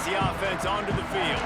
sends the offense onto the field.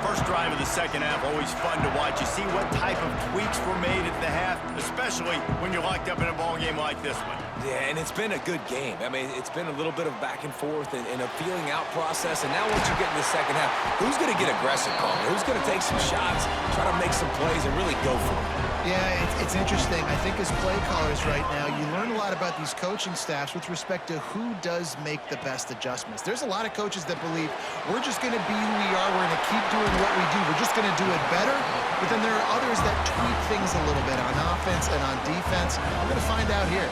First drive of the second half, always fun to watch. You see what type of tweaks were made at the half, especially when you're locked up in a ball game like this one. Yeah, and it's been a good game. I mean, it's been a little bit of back and forth and a feeling out process. And now once you get in the second half, who's going to get aggressive, Palmer? Who's going to take some shots, try to make some plays, and really go for it? Yeah, it's interesting. I think as play callers right now, you learn a lot about these coaching staffs with respect to who does make the best adjustments. There's a lot of coaches that believe we're just going to be who we are. We're going to keep doing what we do. We're just going to do it better. But then there are others that tweak things a little bit on offense and on defense. We're going to find out here.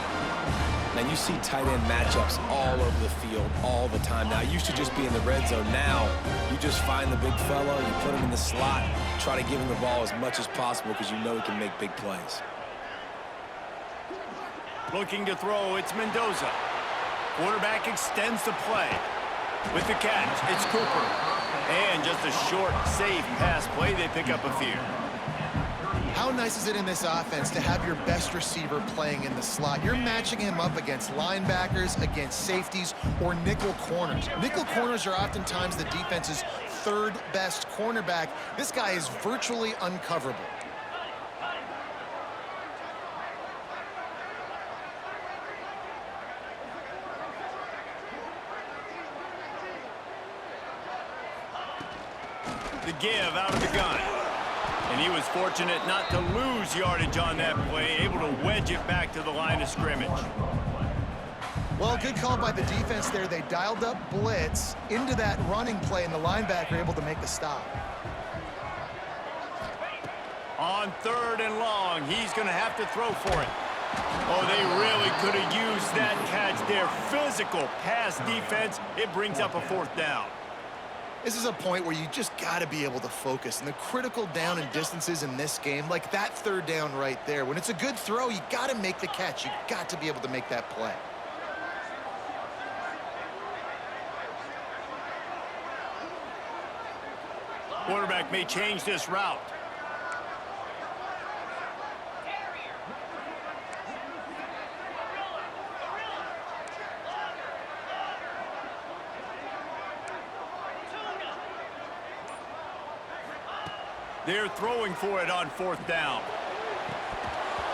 Now, you see tight end matchups all over the field all the time. Now, it used to just be in the red zone. Now, you just find the big fella, you put him in the slot, try to give him the ball as much as possible because you know he can make big plays. Looking to throw, it's Mendoza. Quarterback extends the play. With the catch, it's Cooper. And just a short, safe pass play, they pick up a few. How nice is it in this offense to have your best receiver playing in the slot? You're matching him up against linebackers, against safeties, or nickel corners. Nickel corners are oftentimes the defense's third best cornerback. This guy is virtually uncoverable. The give out of the gun. And he was fortunate not to lose yardage on that play, able to wedge it back to the line of scrimmage. Well, good call by the defense there. They dialed up blitz into that running play, and the linebacker able to make the stop. On third and long, he's going to have to throw for it. Oh, they really could have used that catch there. Physical pass defense. It brings up a fourth down. This is a point where you just got to be able to focus. And the critical down and distances in this game, like that third down right there, when it's a good throw, you got to make the catch. You got to be able to make that play. Quarterback may change this route. They're throwing for it on fourth down.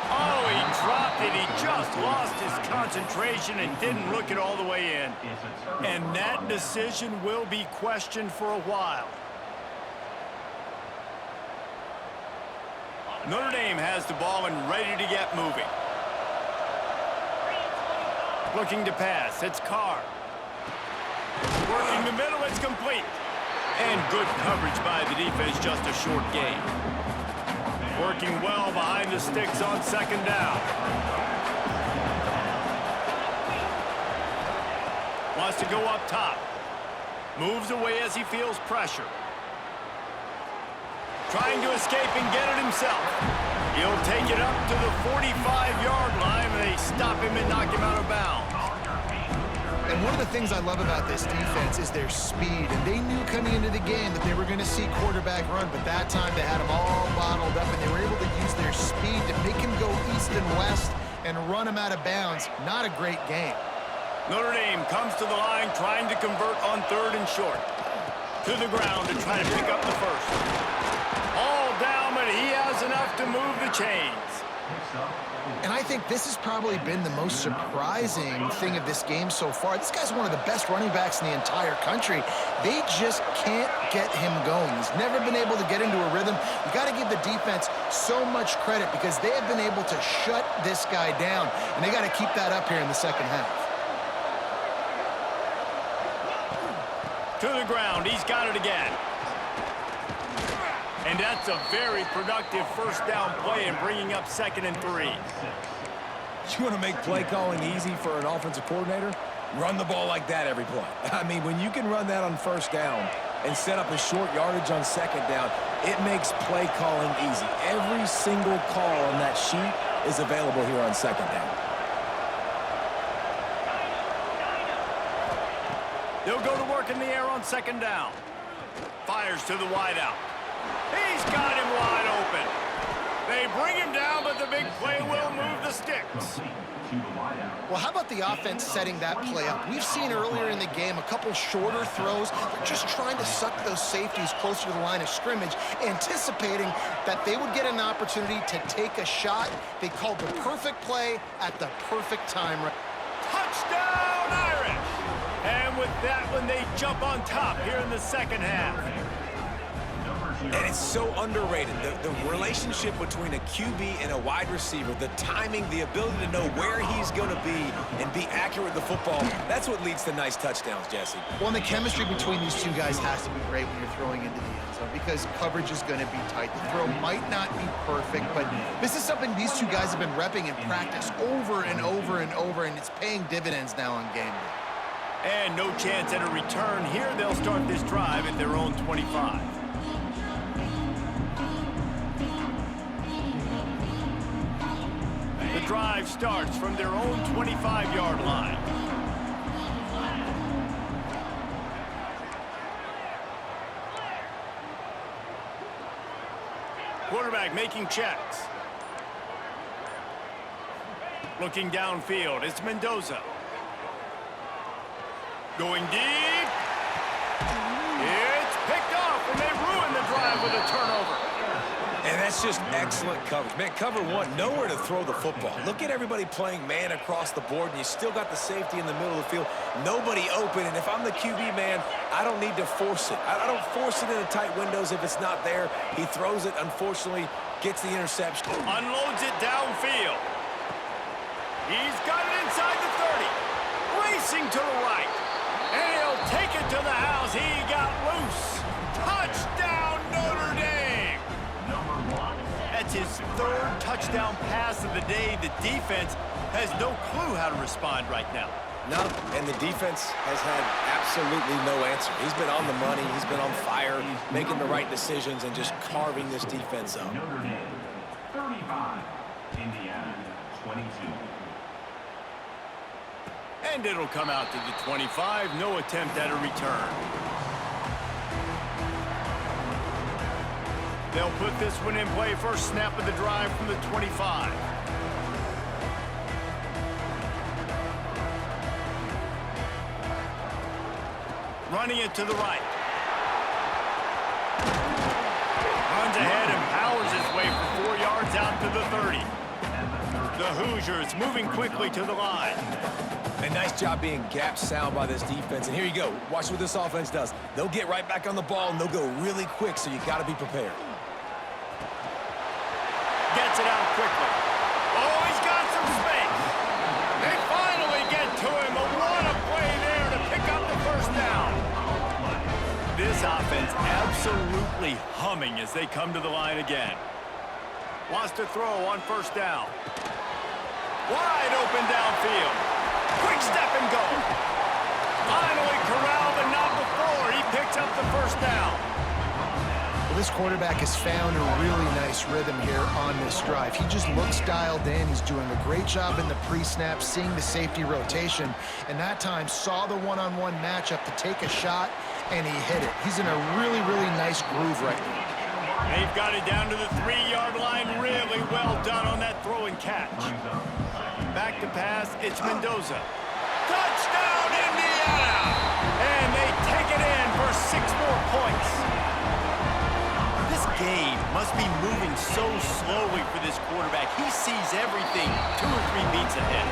Oh, he dropped it. He just lost his concentration and didn't look it all the way in. And that decision will be questioned for a while. Notre Dame has the ball and ready to get moving. Looking to pass. It's Carr. Working the middle. It's complete. And good coverage by the defense, just a short gain. Working well behind the sticks on second down. Wants to go up top. Moves away as he feels pressure. Trying to escape and get it himself. He'll take it up to the 45-yard line, and they stop him and knock him out of bounds. And one of the things I love about this defense is their speed. And they knew coming into the game that they were going to see quarterback run, but that time they had him all bottled up, and they were able to use their speed to make him go east and west and run him out of bounds. Not a great game. Notre Dame comes to the line trying to convert on third and short. To the ground to try to pick up the first. All down, but he has enough to move the chains. And I think this has probably been the most surprising thing of this game so far. This guy's one of the best running backs in the entire country. They just can't get him going. He's never been able to get into a rhythm. You got to give the defense so much credit because they have been able to shut this guy down, and they got to keep that up here in the second half. To the ground, he's got it again. And that's a very productive first down play and bringing up 2nd and 3. You want to make play calling easy for an offensive coordinator? Run the ball like that every play. I mean, when you can run that on first down and set up a short yardage on second down, it makes play calling easy. Every single call on that sheet is available here on second down. They'll go to work in the air on second down. Fires to the wideout. He's got him wide open. They bring him down, but the big play will move the sticks. Well, how about the offense setting that play up? We've seen earlier in the game a couple shorter throws. They're just trying to suck those safeties closer to the line of scrimmage, anticipating that they would get an opportunity to take a shot. They called the perfect play at the perfect time. Touchdown, Irish! And with that one, they jump on top here in the second half. And it's so underrated. The relationship between a QB and a wide receiver, the timing, the ability to know where he's going to be and be accurate with the football, that's what leads to nice touchdowns, Jesse. Well, and the chemistry between these two guys has to be great when you're throwing into the end zone because coverage is going to be tight. The throw might not be perfect, but this is something these two guys have been repping in practice over and over and over, and it's paying dividends now on game day. And no chance at a return here. They'll start this drive at their own 25. The drive starts from their own 25-yard line. Quarterback making checks. Looking downfield, it's Mendoza. Going deep. It's picked off, and they ruin the drive with a turnover. And that's just excellent coverage. Man, cover one, nowhere to throw the football. Look at everybody playing man across the board, and you still got the safety in the middle of the field. Nobody open, and if I'm the QB, man, I don't need to force it. I don't force it into tight windows if it's not there. He throws it, unfortunately, gets the interception. Unloads it downfield. He's got it inside the 30. Racing to the right. And he'll take it to the house. He got loose. Touchdown, Notre Dame. That's his third touchdown pass of the day. The defense has no clue how to respond right now. No, and the defense has had absolutely no answer. He's been on the money. He's been on fire, making the right decisions, and just carving this defense up. Notre Dame, 35, Indiana, 22. And it'll come out to the 25. No attempt at a return. They'll put this one in play. First snap of the drive from the 25. Running it to the right. Runs ahead and powers his way for 4 yards out to the 30. The Hoosiers moving quickly to the line. A nice job being gap sound by this defense. And here you go. Watch what this offense does. They'll get right back on the ball, and they'll go really quick, so you got to be prepared. Gets it out quickly. Oh, he's got some space. They finally get to him. What a play there to pick up the first down. This offense absolutely humming as they come to the line again. Wants to throw on first down. Wide open downfield. Quick step and go. Finally corralled, but not before. He picks up the first down. Well, this quarterback has found a really nice rhythm here on this drive. He just looks dialed in. He's doing a great job in the pre-snap, seeing the safety rotation, and that time saw the one-on-one matchup to take a shot, and he hit it. He's in a really, really nice groove right now. They've got it down to the 3-yard line. Really well done on that throw and catch. Back to pass, it's Mendoza. Touchdown, Indiana! And they take it in for 6 more points. This game must be moving so slowly for this quarterback. He sees everything 2 or 3 beats ahead.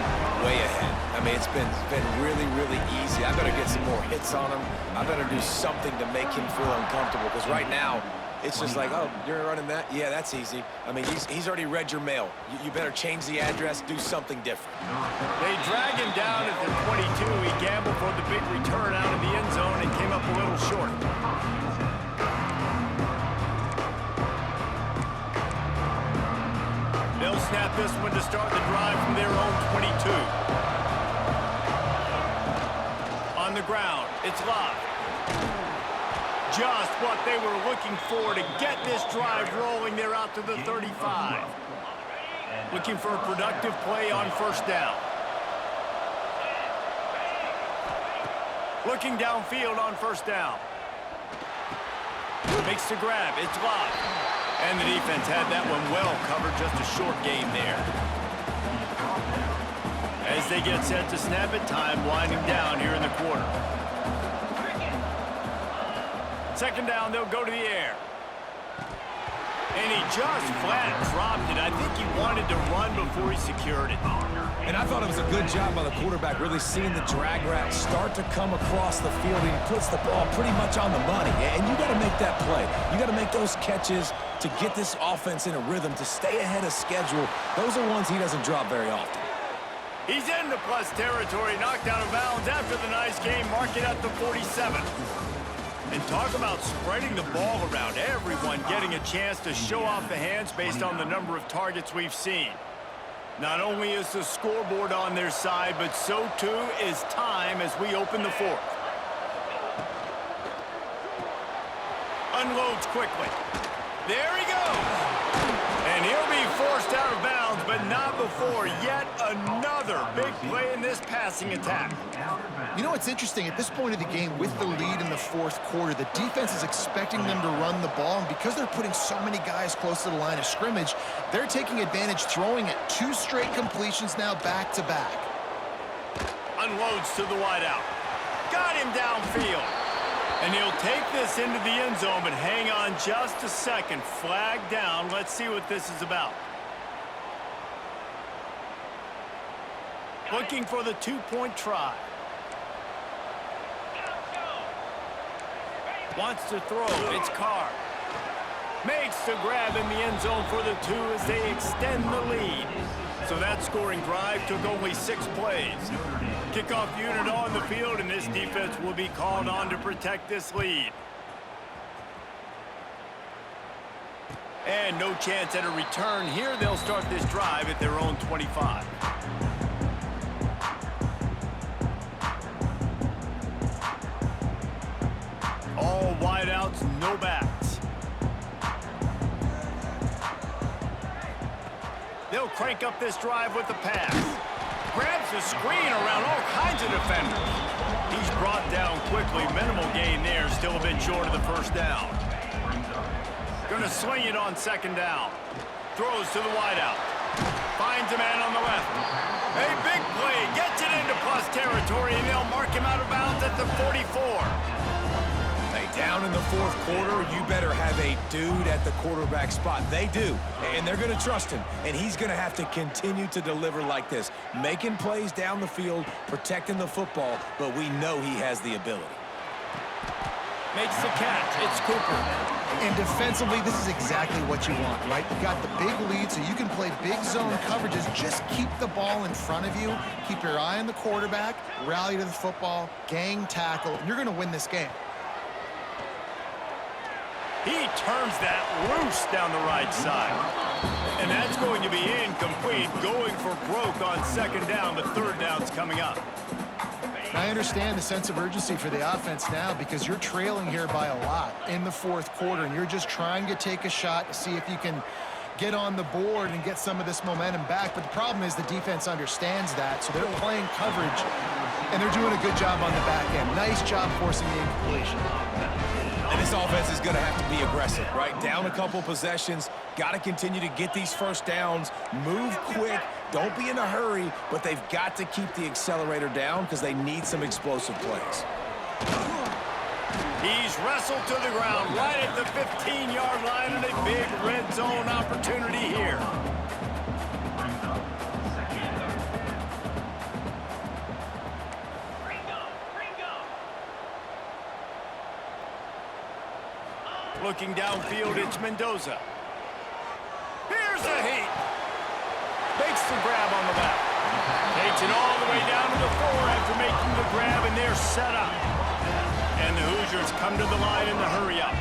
Way ahead. I mean, it's been really, really easy. I better get some more hits on him. I better do something to make him feel uncomfortable, because right now, it's just like, oh, you're running that? Yeah, that's easy. I mean, he's already read your mail. You better change the address, do something different. They drag him down at the 22. He gambled for the big return out of the end zone and came up a little short. They'll snap this one to start the drive from their own 22. On the ground, it's Love. Just what they were looking for to get this drive rolling. They're out to the 35. Looking for a productive play on first down. Looking downfield on first down. Makes the grab. It's Love. And the defense had that one well covered. Just a short game there. as they get set to snap it, time winding down here in the quarter. Second down, they'll go to the air. And he just flat dropped it. I think he wanted to run before he secured it. And I thought it was a good job by the quarterback, really seeing the drag route start to come across the field. And he puts the ball pretty much on the money. And you got to make that play. You got to make those catches to get this offense in a rhythm, to stay ahead of schedule. Those are ones he doesn't drop very often. He's into plus territory, knocked out of bounds after the nice game. Mark it at the 47. And talk about spreading the ball around. Everyone getting a chance to show off the hands based on the number of targets we've seen. Not only is the scoreboard on their side, but so too is time as we open the fourth. Unloads quickly. There he goes. And he'll be forced out of bounds, but not before yet another big play in this passing attack. You know what's interesting? At this point of the game, with the lead in the fourth quarter, the defense is expecting them to run the ball, and because they're putting so many guys close to the line of scrimmage, they're taking advantage, throwing it 2 straight completions now back-to-back. Unloads to the wideout. Got him downfield. And he'll take this into the end zone, but hang on just a second. Flag down. Let's see what this is about. Looking for the 2-point try. Wants to throw. It's Carr. Makes the grab in the end zone for the 2 as they extend the lead. So that scoring drive took only 6 plays. Kickoff unit on the field, and this defense will be called on to protect this lead. And no chance at a return here. They'll start this drive at their own 25. All wideouts, no backs. They'll crank up this drive with the pass. Grabs the screen around all kinds of defenders. He's brought down quickly. Minimal gain there, still a bit short of the first down. Gonna swing it on second down. Throws to the wideout. Finds a man on the left. A big play, gets it into plus territory, and they'll mark him out of bounds at the 44. Down in the fourth quarter, you better have a dude at the quarterback spot. They do, and they're going to trust him, and he's going to have to continue to deliver like this, making plays down the field, protecting the football, but we know he has the ability. Makes the catch. It's Cooper. And defensively, this is exactly what you want, right? You got the big lead, so you can play big zone coverages. Just keep the ball in front of you. Keep your eye on the quarterback, rally to the football, gang tackle, and you're going to win this game. He turns that loose down the right side. And that's going to be incomplete. Going for broke on second down, but third down's coming up. I understand the sense of urgency for the offense now because you're trailing here by a lot in the fourth quarter, and you're just trying to take a shot to see if you can get on the board and get some of this momentum back. But the problem is the defense understands that, so they're playing coverage, and they're doing a good job on the back end. Nice job forcing the incompletion. And this offense is going to have to be aggressive, right? Down a couple possessions, got to continue to get these first downs, move quick, don't be in a hurry, but they've got to keep the accelerator down because they need some explosive plays. He's wrestled to the ground right at the 15-yard line, and a big red zone opportunity here. Looking downfield, it's Mendoza. Here's a heat. Makes the grab on the left. Takes it all the way down to the 4 after making the grab, and they're set up. And the Hoosiers come to the line in the hurry up.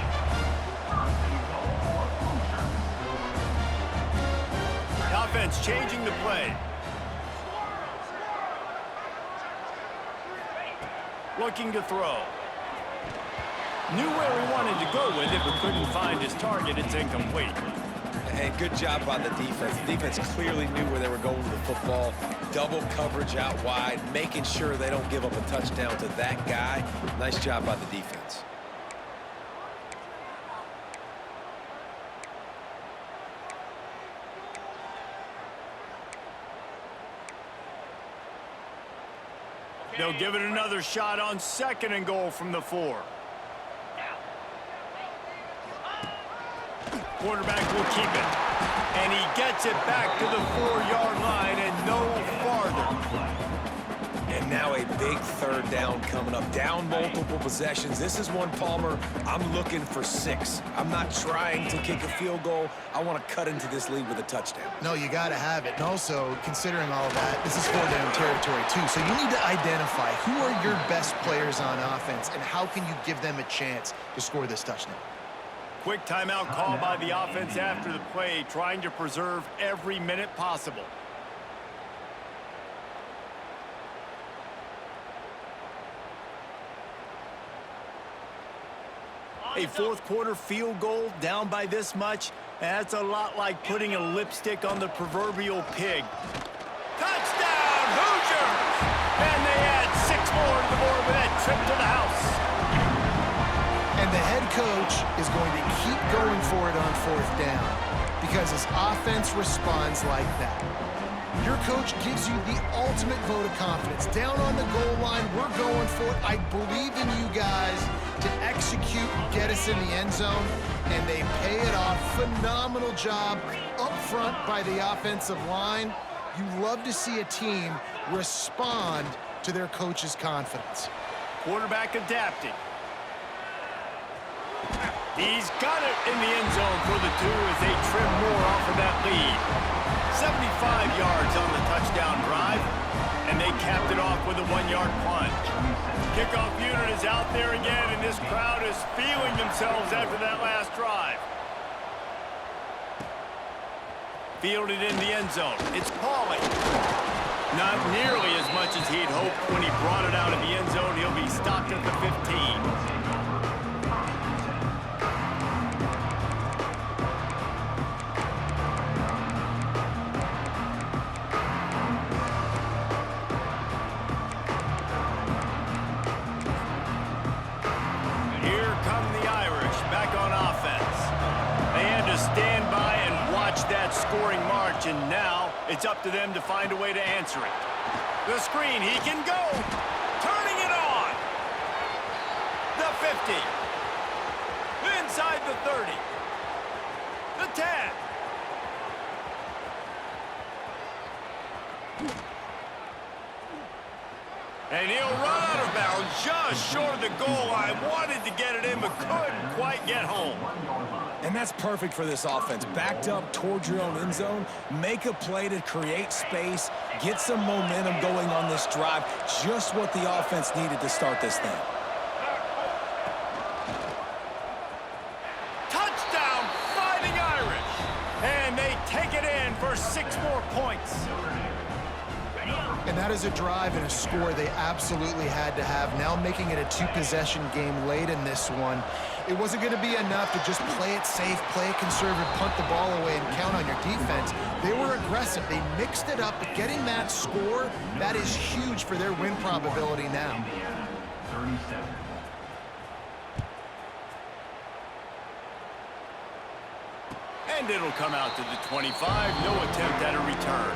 The offense changing the play. Looking to throw. Knew where he wanted to go with it, but couldn't find his target. It's incomplete. And good job by the defense. The defense clearly knew where they were going with the football. Double coverage out wide, making sure they don't give up a touchdown to that guy. Nice job by the defense. They'll give it another shot on 2nd and goal from the 4. Quarterback will keep it. And he gets it back to the 4-yard line and no farther. And now a big 3rd down coming up. Down multiple possessions. This is one, Palmer, I'm looking for 6. I'm not trying to kick a field goal. I want to cut into this lead with a touchdown. No, you got to have it. And also, considering all of that, this is 4-down territory too. So you need to identify who are your best players on offense and how can you give them a chance to score this touchdown. Quick timeout call by the offense after the play, trying to preserve every minute possible. A 4th quarter field goal down by this much, that's a lot like putting a lipstick on the proverbial pig. Touchdown, Hoosiers! And they add 6 more to the board with that trip to the house. And the head coach is going to keep going for it on 4th down because his offense responds like that. Your coach gives you the ultimate vote of confidence. Down on the goal line, we're going for it. I believe in you guys to execute, get us in the end zone, and they pay it off. Phenomenal job up front by the offensive line. You love to see a team respond to their coach's confidence. Quarterback adapting. He's got it in the end zone for the 2 as they trim more off of that lead. 75 yards on the touchdown drive, and they capped it off with a 1-yard plunge. Kickoff unit is out there again, and this crowd is feeling themselves after that last drive. Fielded in the end zone. It's Pauly. Not nearly as much as he'd hoped when he brought it out of the end zone. He'll be stopped at the 15. Scoring march, and now it's up to them to find a way to answer it. The screen, he can go. Turning it on. The 50. Inside the 30. The 10. And he'll run out of bounds just short of the goal line. Wanted to get it in, but couldn't quite get home. And that's perfect for this offense. Backed up towards your own end zone, make a play to create space, get some momentum going on this drive. Just what the offense needed to start this thing. Touchdown, Fighting Irish! And they take it in for 6 more points. And that is a drive and a score they absolutely had to have. Now making it a 2-possession game late in this one. It wasn't going to be enough to just play it safe, play it conservative, punt the ball away, and count on your defense. They were aggressive. They mixed it up, but getting that score, that is huge for their win probability now. 37. And it'll come out to the 25. No attempt at a return.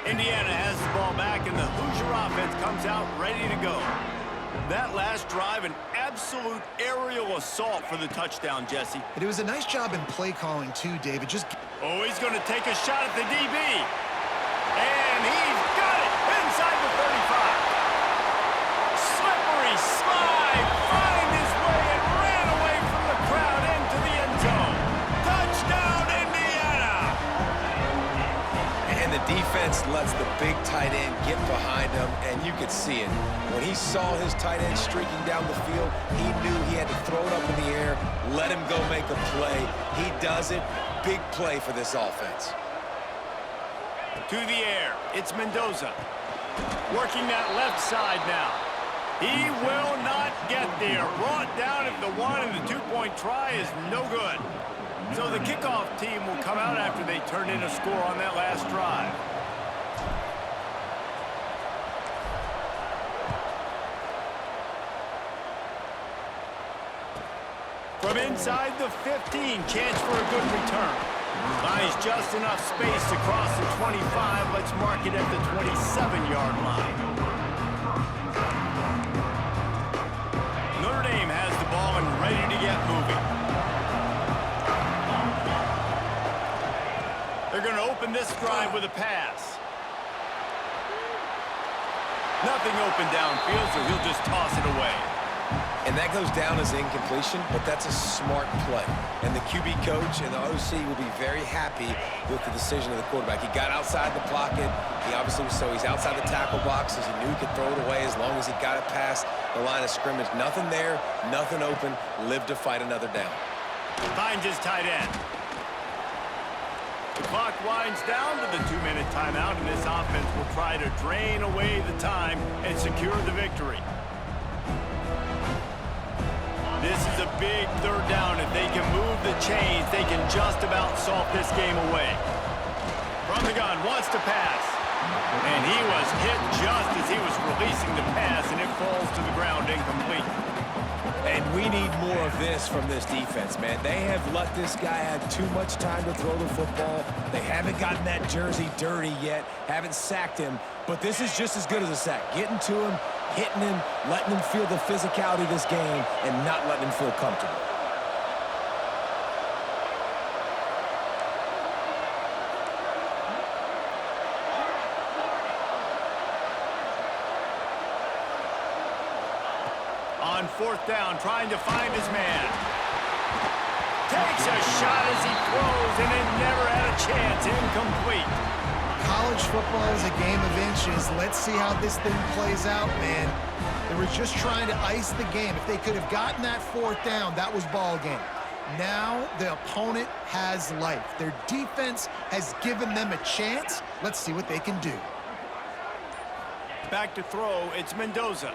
Indiana has the ball back, and the Hoosier offense comes out ready to go. That last drive, an absolute aerial assault for the touchdown, Jesse. But it was a nice job in play calling, too, David. Oh, he's going to take a shot at the DB. And he's got it inside the 35. Slippery slide, find his way and ran away from the crowd into the end zone. Touchdown, Indiana! And the defense lets the big tight end get behind him, and you could see it. When he saw his tight end streaking down the field, he knew he had to throw it up in the air, let him go make a play. He does it. Big play for this offense. To the air, it's Mendoza. Working that left side now. He will not get there. Brought down at the 1, and the 2-point try is no good. So the kickoff team will come out after they turn in a score on that last drive. From inside the 15, chance for a good return. Buys just enough space to cross the 25. Let's mark it at the 27-yard line. Notre Dame has the ball and ready to get moving. They're going to open this drive with a pass. Nothing open downfield, so he'll just toss it away. And that goes down as incompletion, but that's a smart play. And the QB coach and the OC will be very happy with the decision of the quarterback. He got outside the pocket. He obviously was, so he's outside the tackle box, as he knew he could throw it away as long as he got it past the line of scrimmage. Nothing there, nothing open. Live to fight another down. Finds his tight end. The clock winds down to the 2-minute timeout, and this offense will try to drain away the time and secure the victory. This is a big third down. If they can move the chains, they can just about salt this game away. From the gun, wants to pass. And he was hit just as he was releasing the pass, and it falls to the ground incomplete. And we need more of this from this defense, man. They have let this guy have too much time to throw the football. They haven't gotten that jersey dirty yet, haven't sacked him. But this is just as good as a sack. Getting to him, hitting him, letting him feel the physicality of this game, and not letting him feel comfortable. On fourth down, trying to find his man. Takes a shot as he throws, and it never had a chance. Incomplete. College football is a game of inches. Let's see how this thing plays out, man. They were just trying to ice the game. If they could have gotten that fourth down, that was ball game. Now the opponent has life. Their defense has given them a chance. Let's see what they can do. Back to throw, it's Mendoza.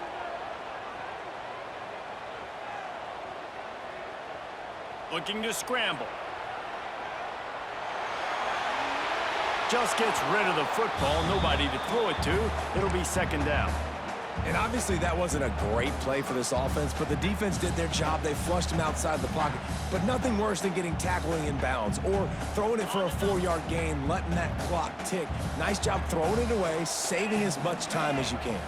Looking to scramble. Just gets rid of the football. Nobody to throw it to. It'll be second down. And obviously that wasn't a great play for this offense, but the defense did their job. They flushed him outside the pocket. But nothing worse than getting tackling in bounds or throwing it for a 4-yard gain, letting that clock tick. Nice job throwing it away, saving as much time as you can.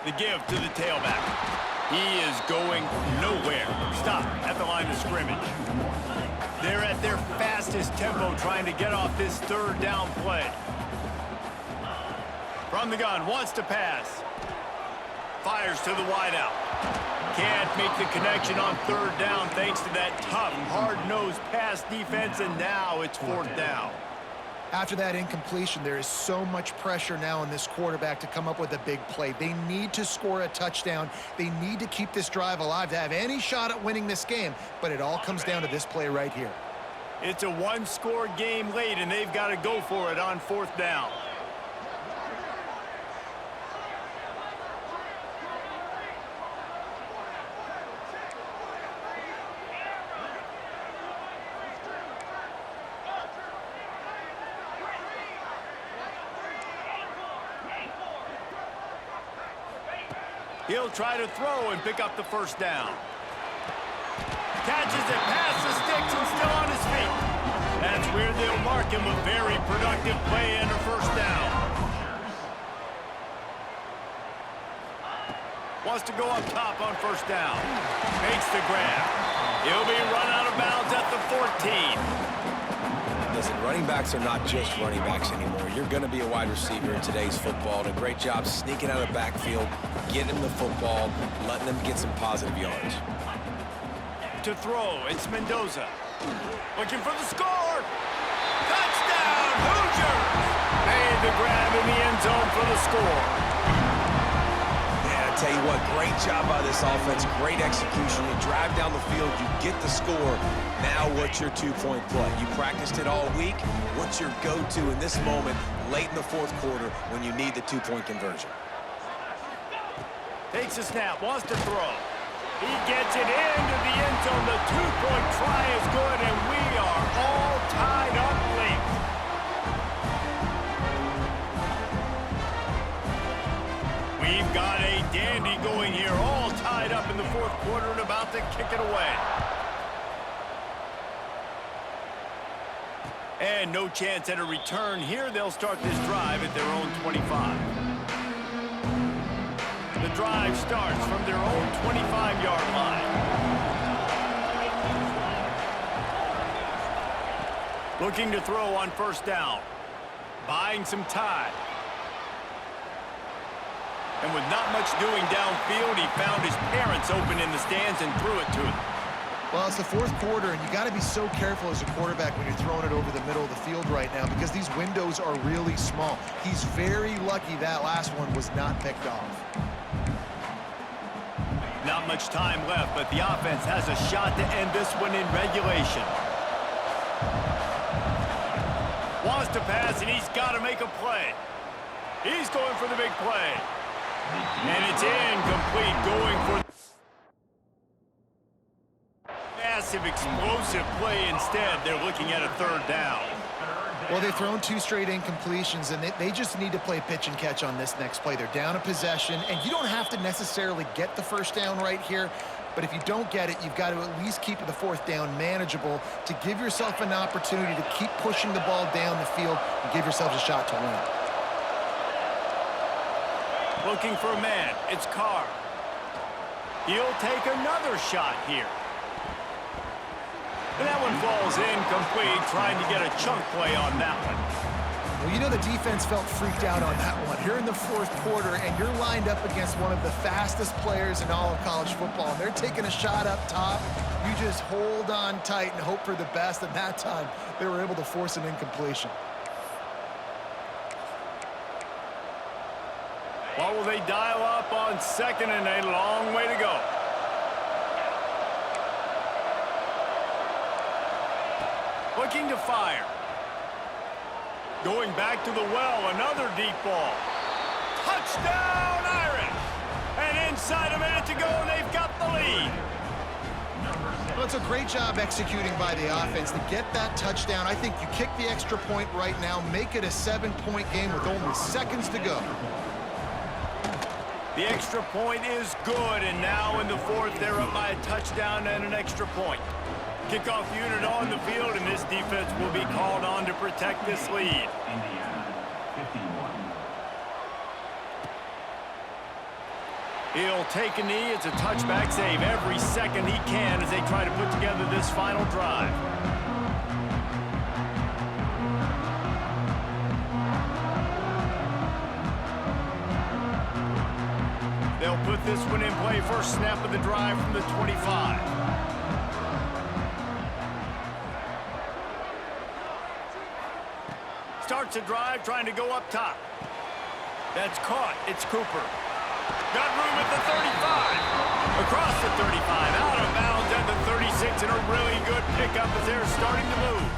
The give to the tailback. He is going nowhere. Stop at the line of scrimmage. They're at their fastest tempo trying to get off this third down play. From the gun, wants to pass. Fires to the wideout. Can't make the connection on third down thanks to that tough, hard-nosed pass defense, and now it's fourth down. After that incompletion, there is so much pressure now on this quarterback to come up with a big play. They need to score a touchdown. They need to keep this drive alive to have any shot at winning this game, but it all comes down to this play right here. It's a one-score game late, and they've got to go for it on fourth down. He'll try to throw and pick up the first down. Catches it past the sticks and still on his feet. That's where they'll mark him a very productive play and a first down. Wants to go up top on first down. Makes the grab. He'll be run out of bounds at the 14. Listen, running backs are not just running backs anymore. You're going to be a wide receiver in today's football. And a great job sneaking out of the backfield, getting the football, letting them get some positive yards. To throw, it's Mendoza. Looking for the score. Touchdown, Hoosiers! Made the grab in the end zone for the score. Yeah, I tell you what, great job by this offense. Great execution. You drive down the field, you get the score. Now what's your two-point play? You practiced it all week. What's your go-to in this moment late in the fourth quarter when you need the two-point conversion? Takes a snap, wants to throw. He gets it into the end zone. The two-point try is good, and we are all tied up late. We've got a dandy going here, all tied up in the fourth quarter and about to kick it away. And no chance at a return here. They'll start this drive at their own 25. The drive starts from their own 25-yard line. Looking to throw on first down. Buying some time. And with not much doing downfield, he found his parents open in the stands and threw it to him. Well, it's the fourth quarter, and you got to be so careful as a quarterback when you're throwing it over the middle of the field right now because these windows are really small. He's very lucky that last one was not picked off. Not much time left, but the offense has a shot to end this one in regulation. Wants to pass, and he's got to make a play. He's going for the big play. And it's incomplete, going for massive explosive play instead. They're looking at a third down. Well, they've thrown two straight incompletions, and they just need to play pitch and catch on this next play. They're down a possession, and you don't have to necessarily get the first down right here, but if you don't get it, you've got to at least keep the fourth down manageable to give yourself an opportunity to keep pushing the ball down the field and give yourselves a shot to win. Looking for a man. It's Carr. He'll take another shot here. And that one falls incomplete, trying to get a chunk play on that one. Well, you know the defense felt freaked out on that one. You're in the fourth quarter, and you're lined up against one of the fastest players in all of college football. And they're taking a shot up top. You just hold on tight and hope for the best. And that time, they were able to force an incompletion. What will they dial up on second and a long way to go? Looking to fire. Going back to the well, another deep ball. Touchdown, Irish! And inside a minute to go, and they've got the lead. Well, it's a great job executing by the offense to get that touchdown. I think you kick the extra point right now, make it a 7-point game with only seconds to go. The extra point is good, and now in the fourth, they're up by a touchdown and an extra point. Kickoff unit on the field, and this defense will be called on to protect this lead. Indiana, 51. He'll take a knee. It's a touchback save every second he can as they try to put together this final drive. They'll put this one in play. First snap of the drive from the 25. Starts a drive, trying to go up top. That's caught. It's Cooper. Got room at the 35. Across the 35. Out of bounds at the 36. And a really good pickup as they're starting to move.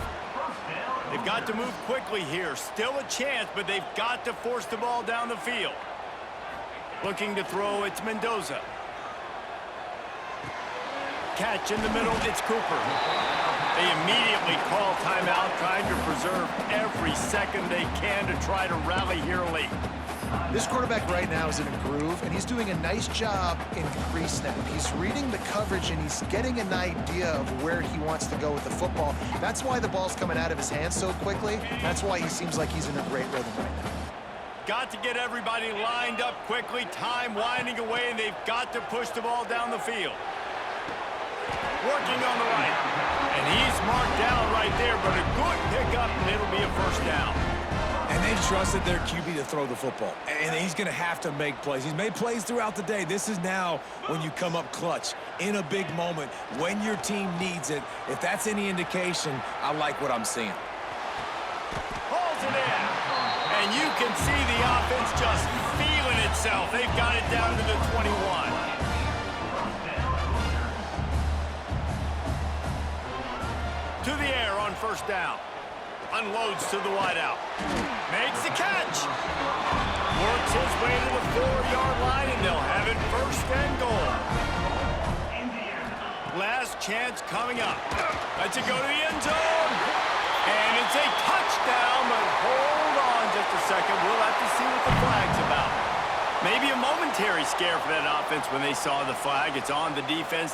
They've got to move quickly here. Still a chance, but they've got to force the ball down the field. Looking to throw, it's Mendoza. Catch in the middle, it's Cooper. They immediately call timeout, trying to preserve every second they can to try to rally here late. This quarterback right now is in a groove, and he's doing a nice job in pre-snap. He's reading the coverage, and he's getting an idea of where he wants to go with the football. That's why the ball's coming out of his hands so quickly. That's why he seems like he's in a great rhythm right now. Got to get everybody lined up quickly. Time winding away, and they've got to push the ball down the field. Working on the right. And he's marked down right there, but a good pickup, and it'll be a first down. And they've trusted their QB to throw the football. And he's going to have to make plays. He's made plays throughout the day. This is now when you come up clutch in a big moment when your team needs it. If that's any indication, I like what I'm seeing. Holds it in. And you can see the offense just feeling itself. They've got it down to the 21. To the air on first down. Unloads to the wideout. Makes the catch. Works his way to the 4-yard line, and they'll have it first and goal. Last chance coming up. Let's it go to the end zone. And it's a touchdown, but hold on just a second. We'll have to see what the flag's about. Maybe a momentary scare for that offense when they saw the flag. It's on the defense.